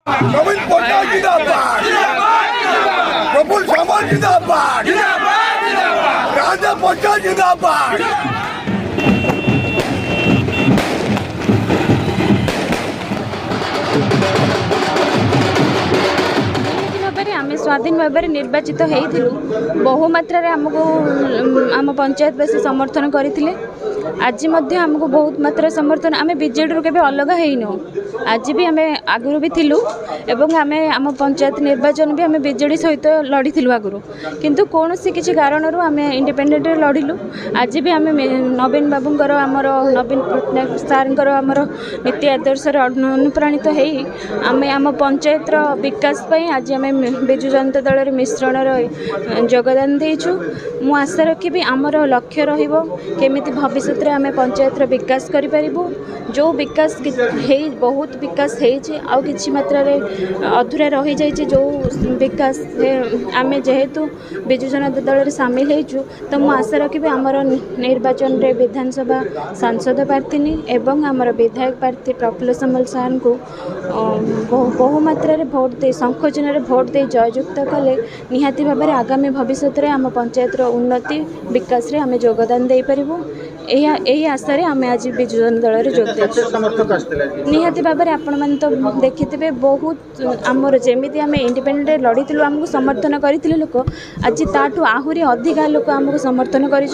नवीन पटनायक जिंदाबाद, प्रफुल्ल सामंत जिंदाबाद, राजा पंचायत जिंदाबाद। आम स्वाधीन भाव में निर्वाचित होइथिलु बहुमात्रा आमको आम पंचायतवासी समर्थन करते। आज आमको बहुत मात्रा समर्थन आम बीजेडी के अलग होइनु। आज भी आम आगुरी भी थिलु एवं आम आम पंचायत निर्वाचन भी आम बीजेडी सहित लड़ीलु आगुरी, किंतु कौन सी किसी कारण आम इंडिपेंडेंट लड़िलु। आज भी आम नवीन बाबूंकर आमर नवीन पट्टनायक सार आमर नीति आदर्श अनुप्राणित होई आम आम पंचायत विकास पई आज आम बिजु जनता दल मिश्रण योगदान देचु। मु आशा रखी आमर लक्ष्य रहिबो केमिति भविष्य में आम पंचायत विकास करूँ। जो विकास बहुत विकास हो कि मात्रा अधूरा रही जाइए। जो विकास आम जेहेतु बिजु जनता दल सामिल होइछु, तो मु आशा रखी आमर निर्वाचन रे विधानसभा सांसद प्रार्थी एवं आमर विधायक प्रार्थी प्रफुल्ल सामंत सार को बहुमात्रा भोट दे संकोचन भोट दे जययुक्त कले निहाती भाव में आगामी भविष्य में आम पंचायत उन्नति विकास रे आम योगदान दे पारिबु। यही आशा आम आज बिजु जनता दल जोग निहाती भाव में आपण मैंने तो देखिथे बहुत आमर जमी आम इंडिपेंडेंट लड़ीलु आमको समर्थन करते लोक आज ताठू आहरी अधिका लोक आमको समर्थन कर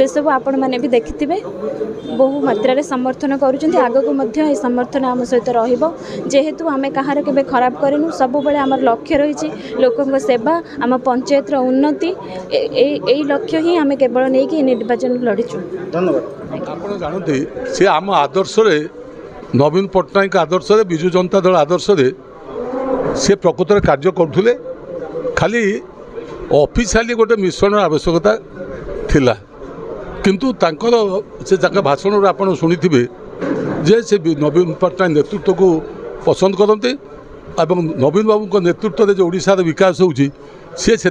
सब आपण मैंने भी देखिथे बहु मात्रा समर्थन करुँच। आगक समर्थन आम सहित जेहेतु आम कहार के खराब करूँ। सब बेले आम लक्ष्य रही लोकों सेवा आम पंचायत उन्नति यही लक्ष्य ही आम केवल नहीं निर्वाचन लड़ीचु। धन्यवाद। आप जानते सी आम आदर्श नवीन पट्टनायक आदर्श बिजु जनता दल आदर्श सी प्रकृत कार्य करुले। खाली ऑफिशियली गोटे मिश्रण आवश्यकता थिला, किंतु तांकर से भाषण आप शुणी जे से नवीन पट्टनायक नेतृत्व को पसंद करते एवं नवीन बाबू को नेतृत्व में जो ओडिशार विकास होउची सी से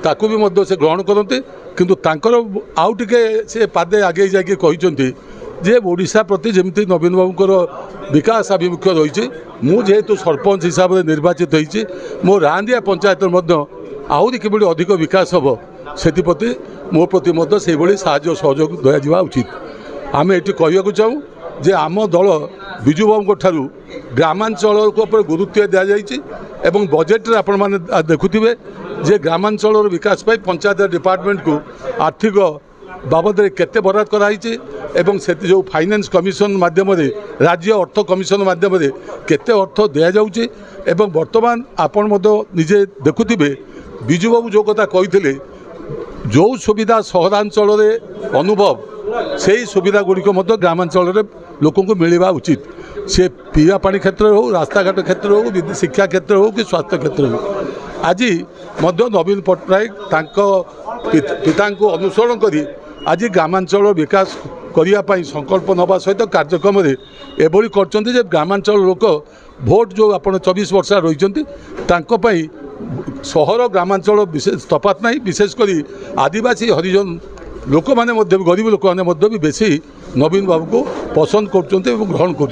ताकू भी से ग्रहण करते। किंतु तांकर आउ टिके से पादे आगे जाके कहते जे ओडिशा प्रति जमी नवीन बाबूर विकास आभिमुख्य रही। मुझेतु सरपंच हिसाब से निर्वाचित होती मो रांदिया पंचायत आहरी किभली अधिक विकास हम से मो प्रति से भाई साहाय्य सहयोग दिया उचित। आम ये कहूँ चाहूँ जे आम दल बिजु बाबू ठारू ग्रामांचल गुरुत्व दि जाइए एवं बजेट रे आपण माने देखुथिबे जे ग्रामांचल विकास पाई पंचायत डिपार्टमेंट को आर्थिक बाबद केते बराद कराई एवं से जो फाइनेंस कमिशन माध्यम राज्य अर्थ कमिशन माध्यम केते अर्थ दिया जाउची। एवं वर्तमान आपण निजे देखुथिबे बिजु बाबू जो कथा कही जो सुविधा सहरांचल अनुभव से ही सुविधा गुड़िक ग्रामांचल लोक मिलवा उचित। से पीवा पानी क्षेत्र हो रास्ताघाट क्षेत्र हो शिक्षा क्षेत्र हो कि स्वास्थ्य क्षेत्र हो। आज नवीन पट्टनायक पिता को अनुसरण करी आज ग्रामांचल विकास करने संकल्प नवा सहित कार्यक्रम एभली कर ग्रामांचल लोक भोट जो आप 24 वर्ष रही सहर ग्रामांचल विशेष तफात नहीं। विशेषकर आदिवासी हरिजन लोक मैंने गरीब लोक मैंने बेसी नवीन बाबू को पसंद कर ग्रहण कर।